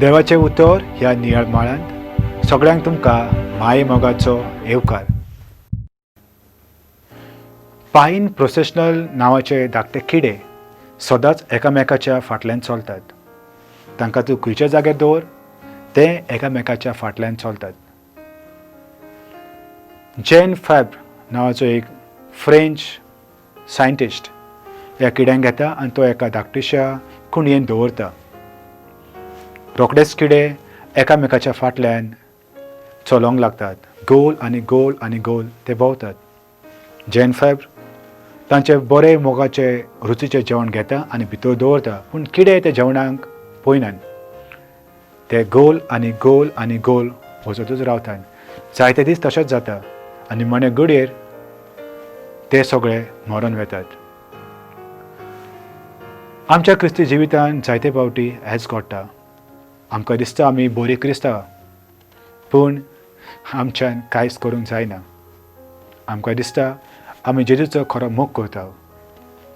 देवाचें उतर ह्या नियाळ माळांत सगळ्यांक तुमकां माये मोगाचो येवकार. पायन प्रोसेशनल नांवाचे धाकटे किडे सदांच एकामेकाच्या फाटल्यान चलतात. तांकां तूं खंयच्या जाग्यार दवर ते एकामेकाच्या फाटल्यान चलतात. जेन फॅब्र नांवाचो एक फ्रेंच सायंटिस्ट ह्या किड्यांक घेता आनी तो एका धाकटेशा कुणयेन दवरता. रोखडेच किडे एकामेकाच्या फाटल्यान चलोंक लागतात. गोल आनी गोल आनी गोल ते भोंवतात. जेन फॅब्र तांचे बरे मोगाचे रुचीचें जेवण घेता आनी भितर दवरता, पूण किडे ते जेवणाक पळयनात. ते गोल आनी गोल आनी गोल वचतूच रावतात. जायते दीस तशेंच जाता आनी म्हणे घडयेर ते सगळे मरून वेतात. आमच्या क्रिस्ती जिवितांत जायते फावटी हेंच घडटा. आमकां दिसता आमी बरीं क्रिस्तांवां, पूण आमच्यान कांयच करूंक जायना. आमकां दिसता आमी जेजूचो खरो मोग करता,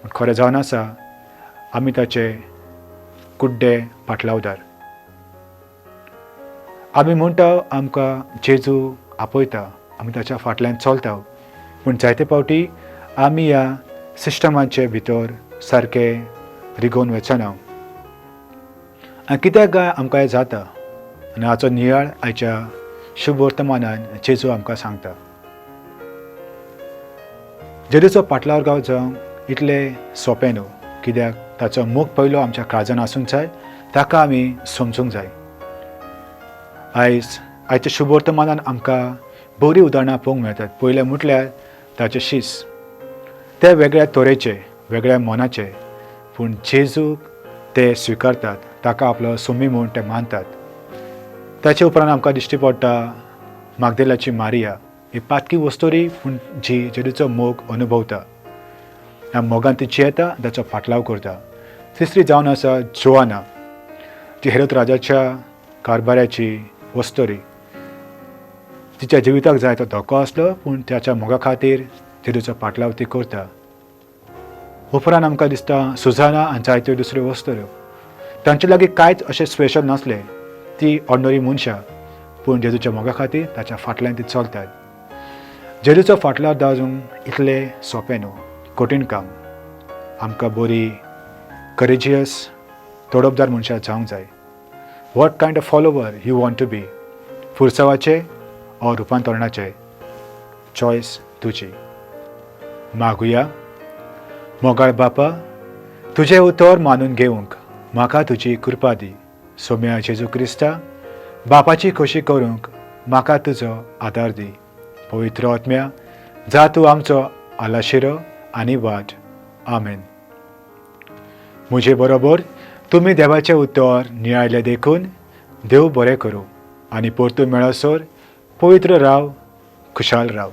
पूण खरें जावन आसा आमी ताचे कुड्डे फाटलावदार. आमी म्हणटा आमकां जेजू आपयता, आमी ताच्या फाटल्यान चलता, पूण जायते फावटी आमी ह्या सिस्टमाचे भितर सारके रिगोवन वचना. आनी कित्याक काय आमकां हें जाता आनी हाचो नियाळ आयच्या शुभ वर्तमानान जेजू आमकां सांगता. जेजूचो फाटलावर जावंक इतलें सोंपें न्हू, कित्याक ताचो मोग पयलो आमच्या काळजान आसूंक जाय, ताका आमी समजूंक जाय. आयच्या शुभ वर्तमानान आमकां बरीं उदाहरणां पळोवंक मेळटात. पयलें म्हटल्यार ताचे शीस. ते वेगळ्या तरेचे, वेगळ्या मनाचे, पूण जेजूक ते स्विकारतात, ताका आपलो सोमी म्हूण ते मानतात. ताचे उपरांत आमकां दिश्टी पडटा मागदेलाची मारिया, ही पातकी वस्तोरी पूण जी जेजूचो मोग अनुभवता. ह्या मोगान ती येता, ताचो फाटलाव करता. तिसरी जावन आसा जोआना, जी हेरोद राजाच्या कारबाऱ्याची वस्तोरी. तिच्या जिविताक जाय तो धोको आसलो, पूण त्याच्या मोगा खातीर जेजूचो फाटलाव ती करता. उपरांत आमकां दिसता सुजाना आनी जायत्यो दुसऱ्यो वस्तोऱ्यो. तांचे लागीं कांयच अशें स्पेशल नासलें. ती ऑर्डिनरी मनशां, पूण जेजूच्या मोगा खातीर ताच्या फाटल्यान ती चलतात. जेजूचो फाटलाव दाजूंक इतलें सोंपें न्हू, कठीण काम. आमकां बरी करेजियस तोडपदार मनशां जावंक जाय. What kind of follower you want to be, पुरसावाचे ओ रुपांतरणाचे, चॉयस तुजी. मागुया. मोगाळ बापा, तुजें उतर मानून घेवंक म्हाका तुजी कृपा दी. सोम्या जेजू क्रिस्ता, बापाची खोशी करूंक म्हाका तुजो आदार दी. पवित्र आत्म्या, जा तूं आमचो आलाशिरो आनी वाट. आमेन. म्हजे बरोबर तुमी देवाचें उतर नियाळें देखून देव बरें करूं आनी परतून मेळसर पवित्र राव, खुशाल राव.